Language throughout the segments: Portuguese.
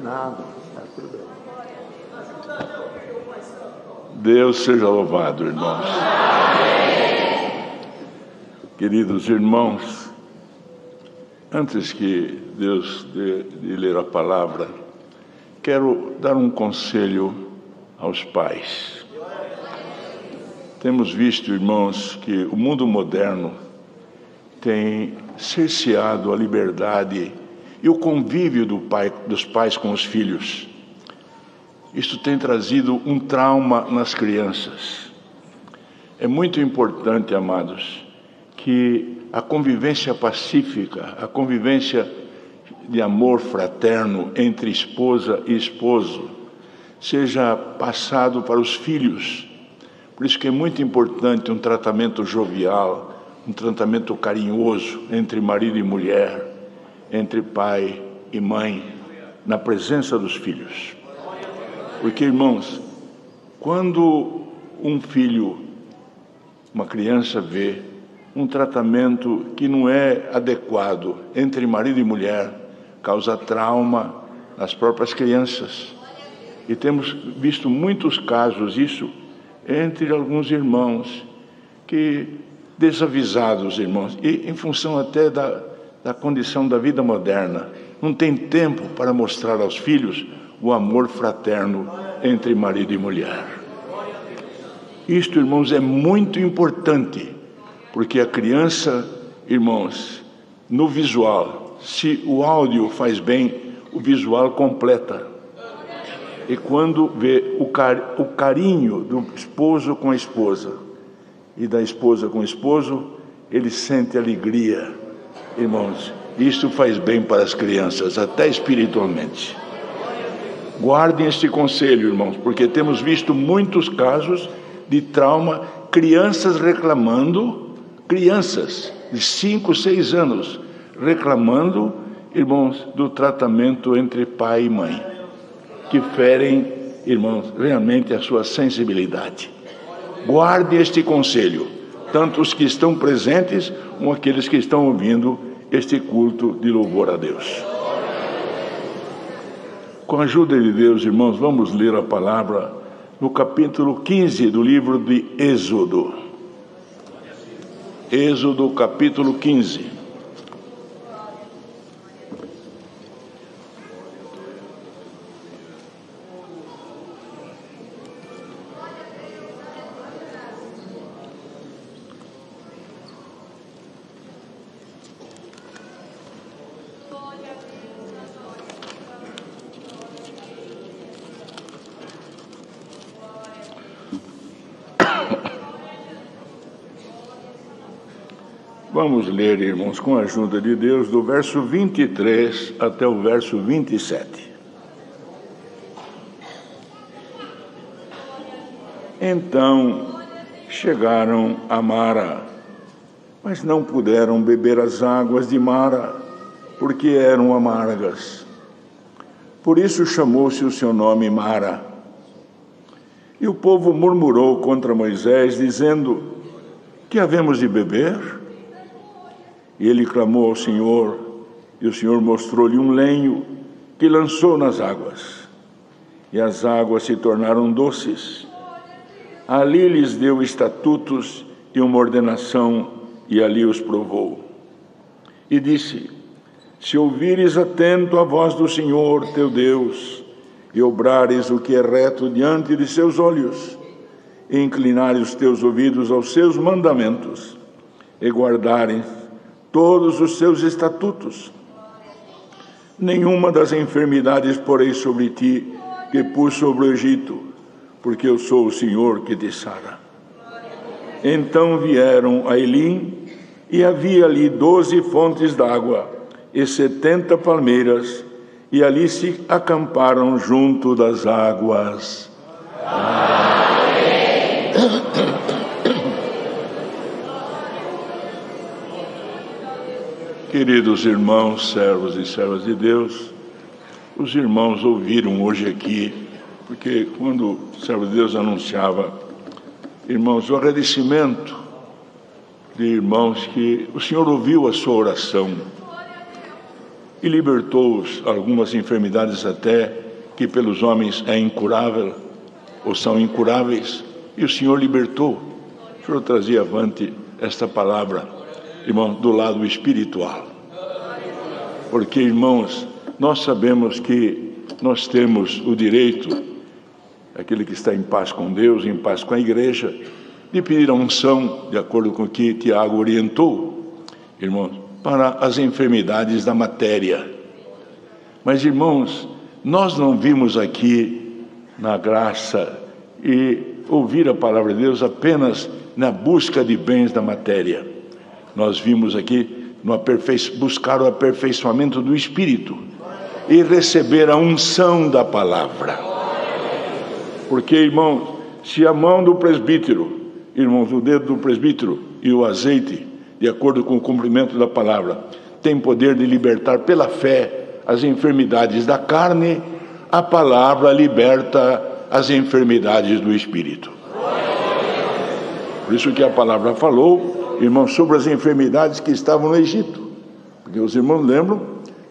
Nada, está tudo bem. Deus seja louvado, irmãos. Queridos irmãos, antes que Deus de ler a palavra, quero dar um conselho aos pais. Temos visto, irmãos, que o mundo moderno tem cerceado a liberdade e o convívio dos pais com os filhos. Isto tem trazido um trauma nas crianças. É muito importante, amados, que a convivência pacífica, a convivência de amor fraterno entre esposa e esposo, seja passado para os filhos. Por isso que é muito importante um tratamento jovial, um tratamento carinhoso entre marido e mulher, entre pai e mãe, na presença dos filhos. Porque, irmãos, quando um filho, uma criança vê um tratamento que não é adequado entre marido e mulher, causa trauma nas próprias crianças. E temos visto muitos casos disso entre alguns irmãos que, desavisados, irmãos, e em função até da condição da vida moderna, não tem tempo para mostrar aos filhos o amor fraterno entre marido e mulher. Isto, irmãos, é muito importante, porque a criança, irmãos, no visual, se o áudio faz bem, o visual completa. E quando vê o carinho do esposo com a esposa e da esposa com o esposo, ele sente alegria. Irmãos, isso faz bem para as crianças, até espiritualmente. Guardem este conselho, irmãos, porque temos visto muitos casos de trauma, crianças reclamando, crianças de 5, 6 anos, reclamando, irmãos, do tratamento entre pai e mãe, que ferem, irmãos, realmente a sua sensibilidade. Guarde este conselho, tanto os que estão presentes, como aqueles que estão ouvindo este culto de louvor a Deus. Com a ajuda de Deus, irmãos, vamos ler a palavra no capítulo 15 do livro de Êxodo. Êxodo, capítulo 15. Vamos ler, irmãos, com a ajuda de Deus, do verso 23 até o verso 27. Então chegaram a Mara, mas não puderam beber as águas de Mara, porque eram amargas. Por isso chamou-se o seu nome Mara. E o povo murmurou contra Moisés, dizendo: que havemos de beber? E ele clamou ao Senhor, e o Senhor mostrou-lhe um lenho que lançou nas águas. E as águas se tornaram doces. Ali lhes deu estatutos e uma ordenação, e ali os provou. E disse: se ouvires atento a voz do Senhor teu Deus, e obrares o que é reto diante de seus olhos, e inclinares os teus ouvidos aos seus mandamentos, e guardares todos os seus estatutos, nenhuma das enfermidades porei sobre ti que pus sobre o Egito, porque eu sou o Senhor que te sara. Então vieram a Elim, e havia ali 12 fontes d'água e 70 palmeiras, e ali se acamparam junto das águas. Queridos irmãos, servos e servas de Deus, os irmãos ouviram hoje aqui, porque quando o servo de Deus anunciava, irmãos, o agradecimento de irmãos que o Senhor ouviu a sua oração. e libertou-os. Algumas enfermidades até que pelos homens é incurável, ou são incuráveis, e o Senhor libertou. O Senhor trazia avante esta palavra, irmão, do lado espiritual. Porque, irmãos, nós sabemos que nós temos o direito, aquele que está em paz com Deus, em paz com a igreja, de pedir a unção, de acordo com o que Tiago orientou, irmãos, para as enfermidades da matéria. Mas, irmãos, nós não vimos aqui na graça e ouvir a palavra de Deus apenas na busca de bens da matéria. Nós vimos aqui buscar o aperfeiçoamento do Espírito e receber a unção da palavra. Porque, irmãos, se a mão do presbítero, irmãos, o dedo do presbítero e o azeite, de acordo com o cumprimento da palavra, tem poder de libertar pela fé as enfermidades da carne, a palavra liberta as enfermidades do Espírito. Por isso que a palavra falou, irmãos, sobre as enfermidades que estavam no Egito. Porque os irmãos lembram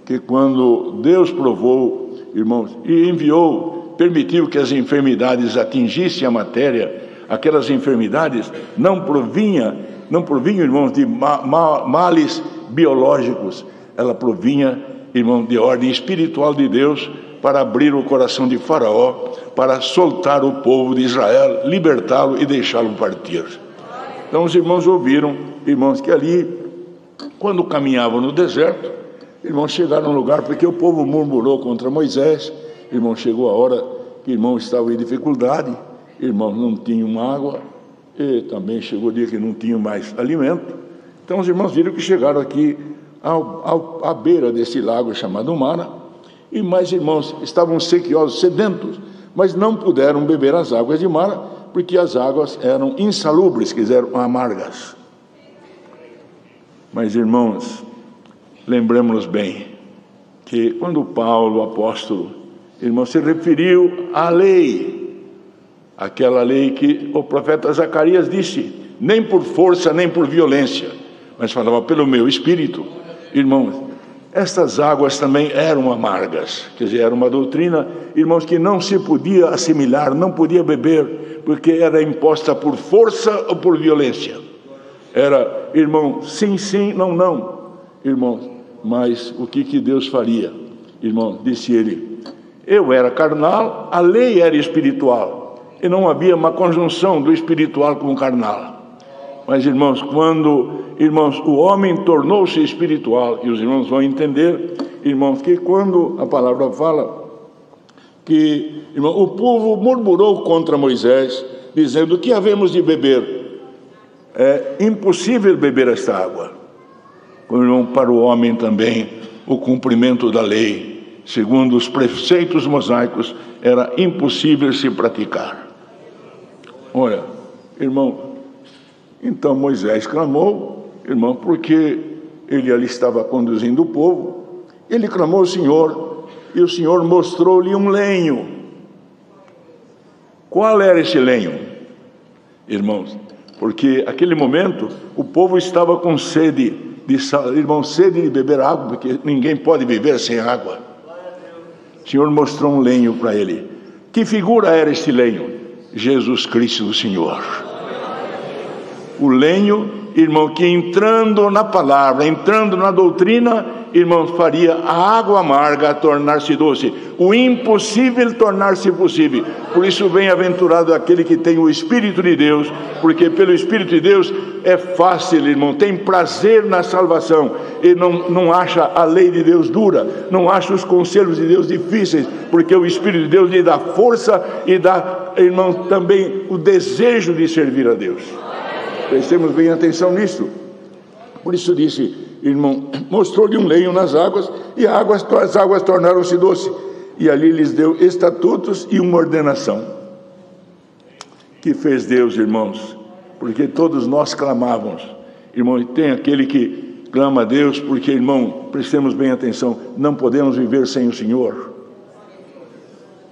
que quando Deus provou, irmãos, e enviou, permitiu que as enfermidades atingissem a matéria, aquelas enfermidades não provinham, irmãos, de males biológicos, ela provinha, irmão, de ordem espiritual de Deus, para abrir o coração de Faraó, para soltar o povo de Israel, libertá-lo e deixá-lo partir. Então os irmãos ouviram, irmãos, que ali, quando caminhavam no deserto, irmãos, chegaram a um lugar, porque o povo murmurou contra Moisés, irmãos, chegou a hora que irmãos estavam em dificuldade, irmãos, não tinham água, e também chegou o dia que não tinham mais alimento. Então os irmãos viram que chegaram aqui à beira desse lago chamado Mara, e mais irmãos estavam sequiosos, sedentos, mas não puderam beber as águas de Mara, porque as águas eram insalubres, quiseram amargas. Mas, irmãos, lembremos-nos bem que quando Paulo, o apóstolo, irmãos, se referiu à lei, aquela lei que o profeta Zacarias disse, nem por força, nem por violência, mas falava pelo meu espírito. Irmãos, estas águas também eram amargas, quer dizer, era uma doutrina, irmãos, que não se podia assimilar, não podia beber, porque era imposta por força ou por violência. Era, irmão, sim, sim, não, não, irmãos, mas o que Deus faria? Irmão, disse ele, eu era carnal, a lei era espiritual, e não havia uma conjunção do espiritual com o carnal. Mas, irmãos, quando, irmãos, o homem tornou-se espiritual, e os irmãos vão entender, irmãos, que quando a palavra fala que, irmão, o povo murmurou contra Moisés, dizendo, o que havemos de beber? É impossível beber esta água. Irmão, para o homem também, o cumprimento da lei, segundo os preceitos mosaicos, era impossível se praticar. Olha, irmão, então Moisés clamou, irmão, porque ele ali estava conduzindo o povo, ele clamou ao Senhor, e o Senhor mostrou-lhe um lenho. Qual era esse lenho, irmãos? Porque naquele momento o povo estava com sede irmão, sede de beber água, porque ninguém pode viver sem água. O Senhor mostrou um lenho para ele. Que figura era este lenho? Jesus Cristo, o Senhor. O lenho, irmão, que entrando na palavra, entrando na doutrina, irmão, faria a água amarga tornar-se doce, o impossível tornar-se possível. Por isso, bem-aventurado aquele que tem o Espírito de Deus, porque pelo Espírito de Deus é fácil, irmão, tem prazer na salvação, e não acha a lei de Deus dura, não acha os conselhos de Deus difíceis, porque o Espírito de Deus lhe dá força e dá, irmão, também o desejo de servir a Deus. Prestemos bem atenção nisso. Por isso disse, irmão, mostrou-lhe um lenho nas águas, e as águas tornaram-se doces, e ali lhes deu estatutos e uma ordenação. Que fez Deus, irmãos? Porque todos nós clamávamos, irmão, e tem aquele que clama a Deus, porque, irmão, prestemos bem atenção, não podemos viver sem o Senhor.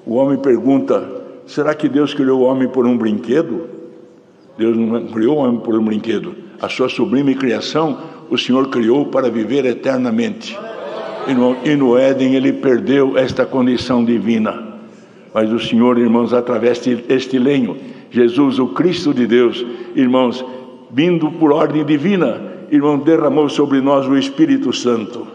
O homem pergunta, será que Deus criou o homem por um brinquedo? Deus não criou o homem por um brinquedo. A sua sublime criação, o Senhor criou para viver eternamente. irmão, e no Éden ele perdeu esta condição divina. Mas o Senhor, irmãos, através deste lenho, Jesus, o Cristo de Deus, irmãos, vindo por ordem divina, irmão, derramou sobre nós o Espírito Santo.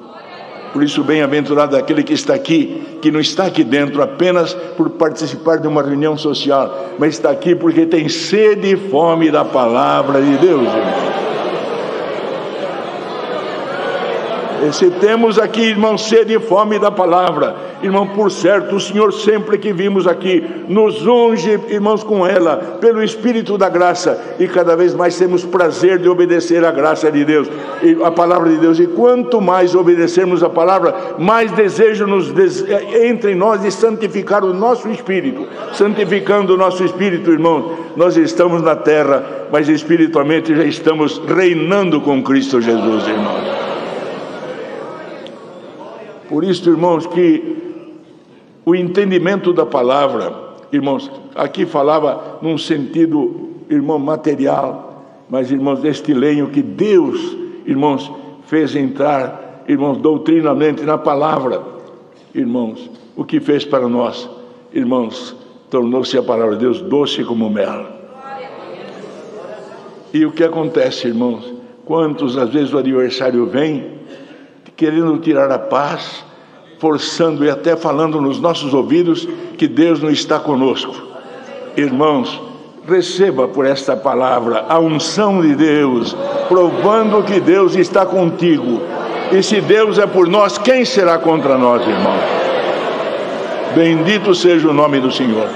Por isso, bem-aventurado aquele que está aqui, que não está aqui dentro apenas por participar de uma reunião social, mas está aqui porque tem sede e fome da palavra de Deus, irmão. Se temos aqui, irmão, sede e fome da palavra, irmão, por certo, o Senhor sempre que vimos aqui, nos unge, irmãos, com ela, pelo Espírito da graça, e cada vez mais temos prazer de obedecer à graça de Deus, a palavra de Deus, e quanto mais obedecermos a palavra, mais desejo entre nós de santificar o nosso espírito. Santificando o nosso espírito, irmão, nós estamos na terra, mas espiritualmente já estamos reinando com Cristo Jesus, irmãos. Por isso, irmãos, que o entendimento da palavra, irmãos, aqui falava num sentido, irmão, material, mas, irmãos, este lenho que Deus, irmãos, fez entrar, irmãos, doutrinamente na palavra, irmãos, o que fez para nós, irmãos, tornou-se a palavra de Deus doce como mel. E o que acontece, irmãos? Quantos, às vezes, o adversário vem querendo tirar a paz, forçando e até falando nos nossos ouvidos que Deus não está conosco. Irmãos, receba por esta palavra a unção de Deus, provando que Deus está contigo. E se Deus é por nós, quem será contra nós, irmãos? Bendito seja o nome do Senhor.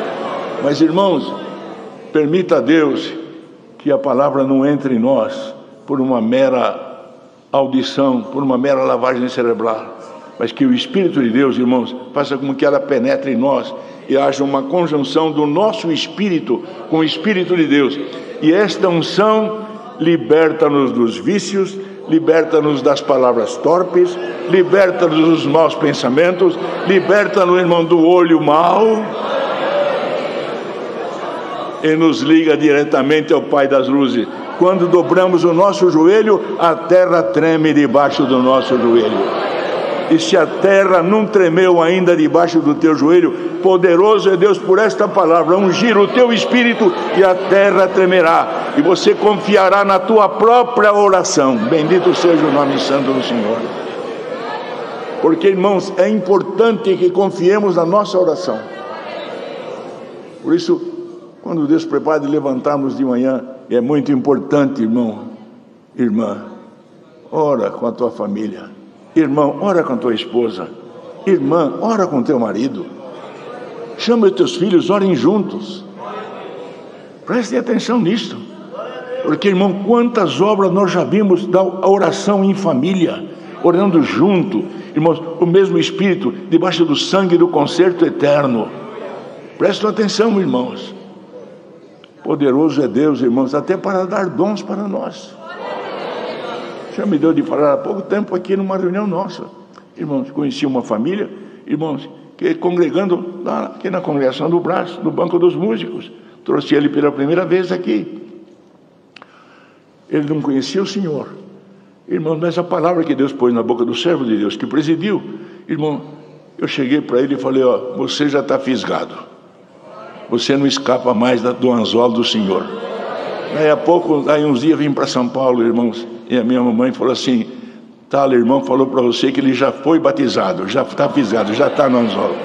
Mas, irmãos, permita a Deus que a palavra não entre em nós por uma mera audição, por uma mera lavagem cerebral, mas que o Espírito de Deus, irmãos, faça com que ela penetre em nós e haja uma conjunção do nosso espírito com o Espírito de Deus. E esta unção liberta-nos dos vícios, liberta-nos das palavras torpes, liberta-nos dos maus pensamentos, liberta-nos, irmão, do olho mau, e nos liga diretamente ao Pai das luzes. Quando dobramos o nosso joelho, a terra treme debaixo do nosso joelho. E se a terra não tremeu ainda debaixo do teu joelho, poderoso é Deus por esta palavra, ungir o teu espírito e a terra tremerá. E você confiará na tua própria oração. Bendito seja o nome santo do Senhor. Porque, irmãos, é importante que confiemos na nossa oração. Por isso, quando Deus prepara de levantarmos de manhã, é muito importante, irmão, irmã, ora com a tua família. Irmão, ora com a tua esposa. Irmã, ora com o teu marido. Chama os teus filhos, orem juntos. Prestem atenção nisso. Porque, irmão, quantas obras nós já vimos da oração em família, orando junto, irmãos, o mesmo Espírito, debaixo do sangue do concerto eterno. Prestem atenção, irmãos. Poderoso é Deus, irmãos, até para dar dons para nós. Já me deu de falar há pouco tempo aqui numa reunião nossa. Irmãos, conheci uma família, irmãos, que congregando aqui na congregação do Brás, no banco dos músicos. Trouxe ele pela primeira vez aqui. Ele não conhecia o Senhor. Irmãos, mas a palavra que Deus pôs na boca do servo de Deus, que presidiu, irmão, eu cheguei para ele e falei, ó, você já está fisgado. Você não escapa mais do anzol do Senhor. Daí a pouco, aí uns dias vim para São Paulo, irmãos, e a minha mamãe falou assim, tal irmão falou para você que ele já foi batizado, já está fisgado, já está no anzol.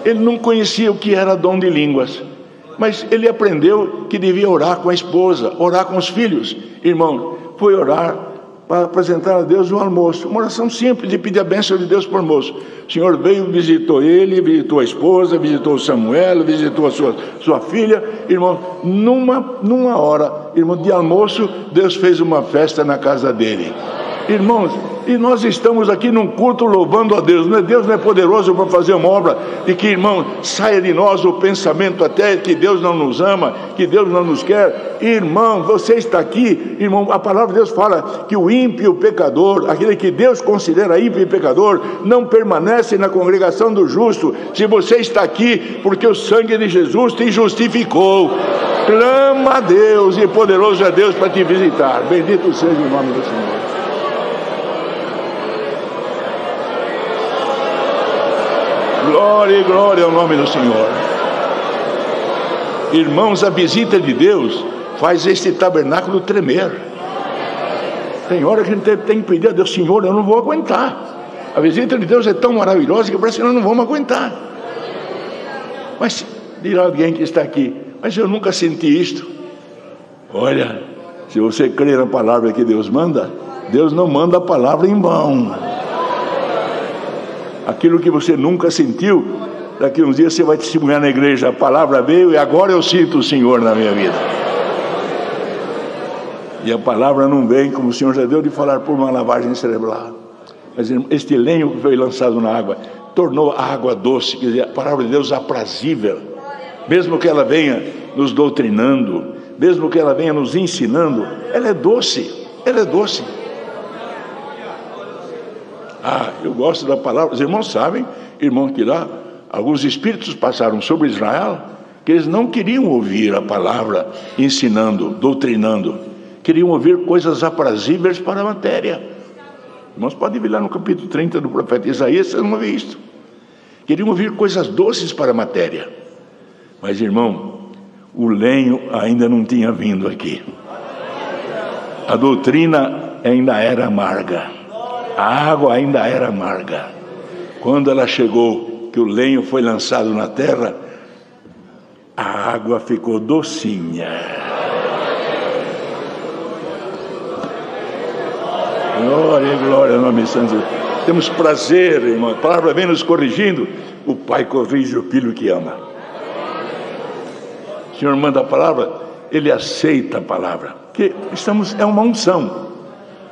Ele não conhecia o que era dom de línguas, mas ele aprendeu que devia orar com a esposa, orar com os filhos. Irmão, foi orar para apresentar a Deus o almoço, uma oração simples de pedir a bênção de Deus para o almoço. O Senhor veio, visitou ele, visitou a esposa, visitou Samuel, visitou a sua filha. Irmão, numa hora, irmão, de almoço, Deus fez uma festa na casa dele. Irmãos, e nós estamos aqui num culto louvando a Deus. Deus não é poderoso para fazer uma obra de que, irmão, saia de nós o pensamento até que Deus não nos ama, que Deus não nos quer. Irmão, você está aqui, irmão, a palavra de Deus fala que o ímpio e o pecador, aquele que Deus considera ímpio e pecador, não permanece na congregação do justo. Se você está aqui, porque o sangue de Jesus te justificou, clama a Deus, e poderoso é Deus para te visitar. Bendito seja o nome do Senhor. glória e glória ao nome do Senhor. Irmãos, a visita de Deus faz este tabernáculo tremer. Tem hora que a gente tem que pedir a Deus: Senhor, eu não vou aguentar. A visita de Deus é tão maravilhosa que parece que nós não vamos aguentar. Mas dirá alguém que está aqui: mas eu nunca senti isto. Olha, se você crê na palavra que Deus manda, Deus não manda a palavra em vão. Aquilo que você nunca sentiu, daqui uns dias você vai testemunhar na igreja: a palavra veio e agora eu sinto o Senhor na minha vida. E a palavra não vem, como o Senhor já deu de falar, por uma lavagem cerebral. Mas este lenho que foi lançado na água tornou a água doce. Quer dizer, a palavra de Deus é aprazível. Mesmo que ela venha nos doutrinando, mesmo que ela venha nos ensinando, ela é doce, ela é doce. Eu gosto da palavra. Os irmãos sabem, irmãos, que lá alguns espíritos passaram sobre Israel, que eles não queriam ouvir a palavra ensinando, doutrinando. Queriam ouvir coisas aprazíveis para a matéria. Irmãos, podem vir lá no capítulo 30 do profeta Isaías, vocês vão ver isto. Queriam ouvir coisas doces para a matéria. Mas, irmão, o lenho ainda não tinha vindo aqui. A doutrina ainda era amarga. A água ainda era amarga. Quando ela chegou, que o lenho foi lançado na terra, a água ficou docinha. Glória e glória ao nome santo. Temos prazer, irmão. A palavra vem nos corrigindo. O Pai corrige o filho que ama. O Senhor manda a palavra, Ele aceita a palavra. Porque é uma unção.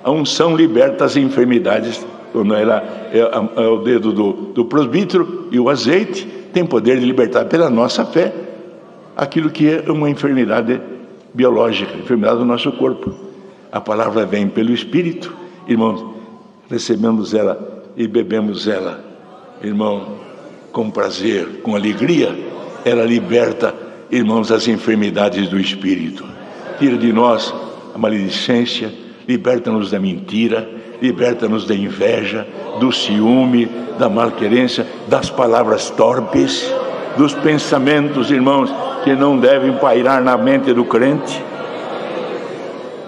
A unção liberta as enfermidades. Quando é o dedo do presbítero e o azeite tem poder de libertar pela nossa fé aquilo que é uma enfermidade biológica, enfermidade do nosso corpo. A palavra vem pelo Espírito. Irmãos, recebemos ela e bebemos ela, irmão, com prazer, com alegria. Ela liberta, irmãos, as enfermidades do espírito, tira de nós a maledicência, liberta-nos da mentira, liberta-nos da inveja, do ciúme, da malquerência, das palavras torpes, dos pensamentos, irmãos, que não devem pairar na mente do crente.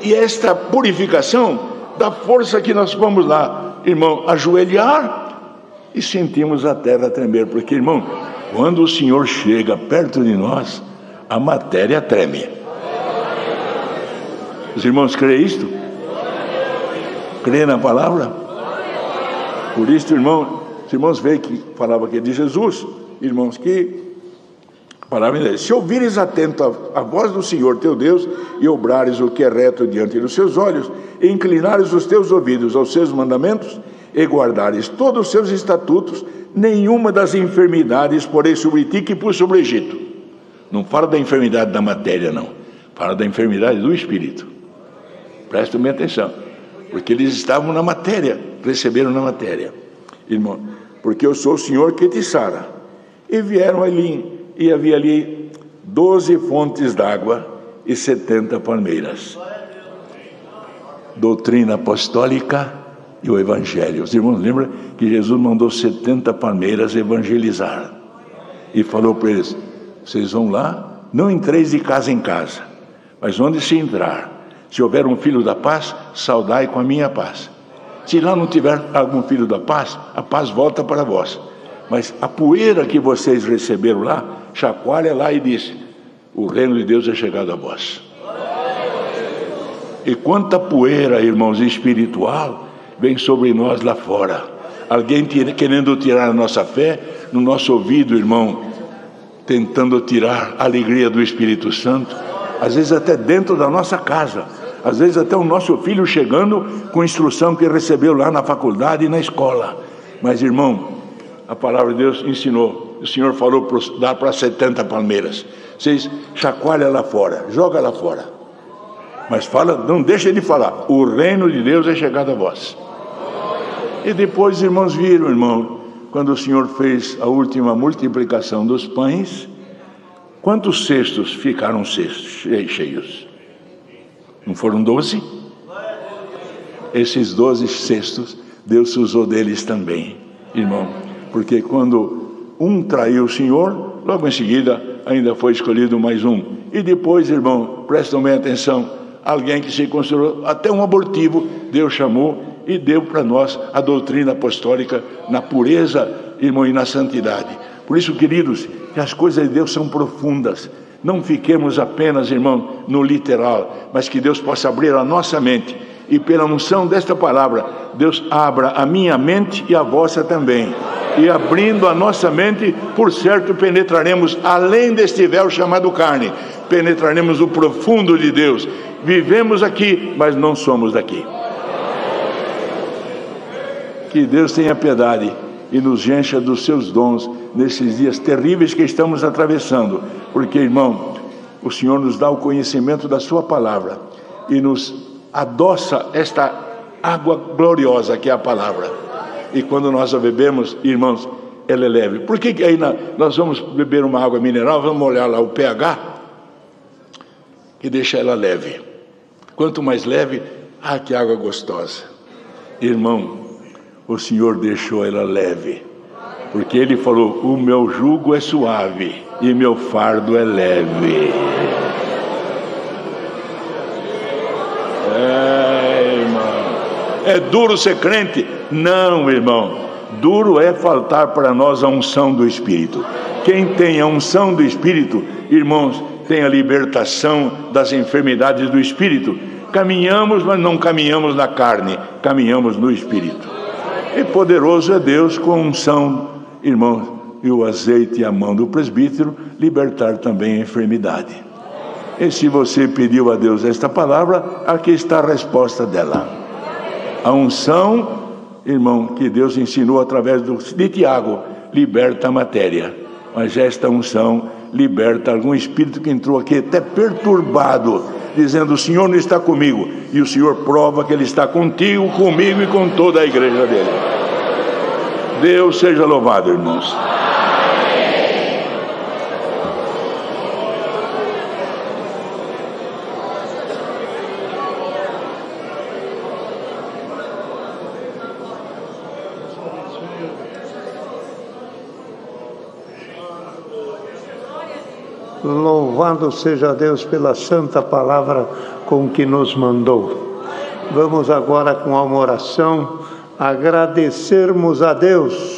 E esta purificação da força que nós vamos lá, irmão, ajoelhar e sentimos a terra tremer. Porque, irmão, quando o Senhor chega perto de nós, a matéria treme. Os irmãos creem isto? Creem na palavra? Por isso, irmão, os irmãos veem que falava aqui de Jesus, irmãos, que a palavra diz: se ouvires atento a voz do Senhor teu Deus, e obrares o que é reto diante dos seus olhos, e inclinares os teus ouvidos aos seus mandamentos, e guardares todos os seus estatutos, nenhuma das enfermidades porém sobre ti que pus sobre o Egito. Não fala da enfermidade da matéria, não. Fala da enfermidade do espírito. Prestem bem atenção, porque eles estavam na matéria, receberam na matéria, irmão, porque eu sou o Senhor que te sara. E vieram ali, e havia ali 12 fontes d'água e 70 palmeiras. Doutrina apostólica e o evangelho. Os irmãos lembram que Jesus mandou 70 palmeiras evangelizar e falou para eles: vocês vão lá, não entreis de casa em casa, mas onde se entrar, se houver um filho da paz, saudai com a minha paz. Se lá não tiver algum filho da paz, a paz volta para vós. Mas a poeira que vocês receberam lá, chacoalha lá e diz: o reino de Deus é chegado a vós. E quanta poeira, irmãos, espiritual vem sobre nós lá fora. Alguém querendo tirar a nossa fé, no nosso ouvido, irmão, tentando tirar a alegria do Espírito Santo, às vezes até dentro da nossa casa, às vezes até o nosso filho chegando com instrução que recebeu lá na faculdade e na escola. Mas, irmão, a palavra de Deus ensinou, o Senhor falou para dar para 70 palmeiras. Vocês chacoalha lá fora, joga lá fora, mas fala, não deixa de falar: o reino de Deus é chegado a vós. E depois, irmãos, viram, irmão, quando o Senhor fez a última multiplicação dos pães, quantos cestos ficaram cheios? Não foram 12? Esses 12 cestos, Deus se usou deles também, irmão, porque quando um traiu o Senhor, logo em seguida ainda foi escolhido mais um. E depois, irmão, prestam bem atenção, alguém que se considerou até um abortivo, Deus chamou e deu para nós a doutrina apostólica na pureza, irmão, e na santidade. Por isso, queridos, que as coisas de Deus são profundas. Não fiquemos apenas, irmão, no literal, mas que Deus possa abrir a nossa mente. E pela unção desta palavra, Deus abra a minha mente e a vossa também. E abrindo a nossa mente, por certo, penetraremos além deste véu chamado carne. Penetraremos o profundo de Deus. Vivemos aqui, mas não somos daqui. Que Deus tenha piedade e nos encha dos seus dons nesses dias terríveis que estamos atravessando. Porque, irmão, o Senhor nos dá o conhecimento da sua palavra e nos adoça esta água gloriosa que é a palavra. E quando nós a bebemos, irmãos, ela é leve. Por que aí nós vamos beber uma água mineral, vamos olhar lá o pH e deixar ela leve? Quanto mais leve, que água gostosa. Irmão, o Senhor deixou ela leve, porque Ele falou: o meu jugo é suave e meu fardo é leve. Irmão, é duro ser crente? Não, irmão, duro é faltar para nós a unção do Espírito. Quem tem a unção do Espírito, irmãos, tem a libertação das enfermidades do Espírito. Caminhamos, mas não caminhamos na carne, caminhamos no Espírito. E poderoso é Deus com unção, irmãos, e o azeite e a mão do presbítero, libertar também a enfermidade. E se você pediu a Deus esta palavra, aqui está a resposta dela. A unção, irmão, que Deus ensinou através de Tiago, liberta a matéria. Mas esta unção liberta algum espírito que entrou aqui até perturbado, dizendo: o Senhor não está comigo. E o Senhor prova que Ele está contigo, comigo e com toda a igreja dele. Deus seja louvado, irmãos. Louvado seja Deus pela santa palavra com que nos mandou. Vamos agora com uma oração agradecermos a Deus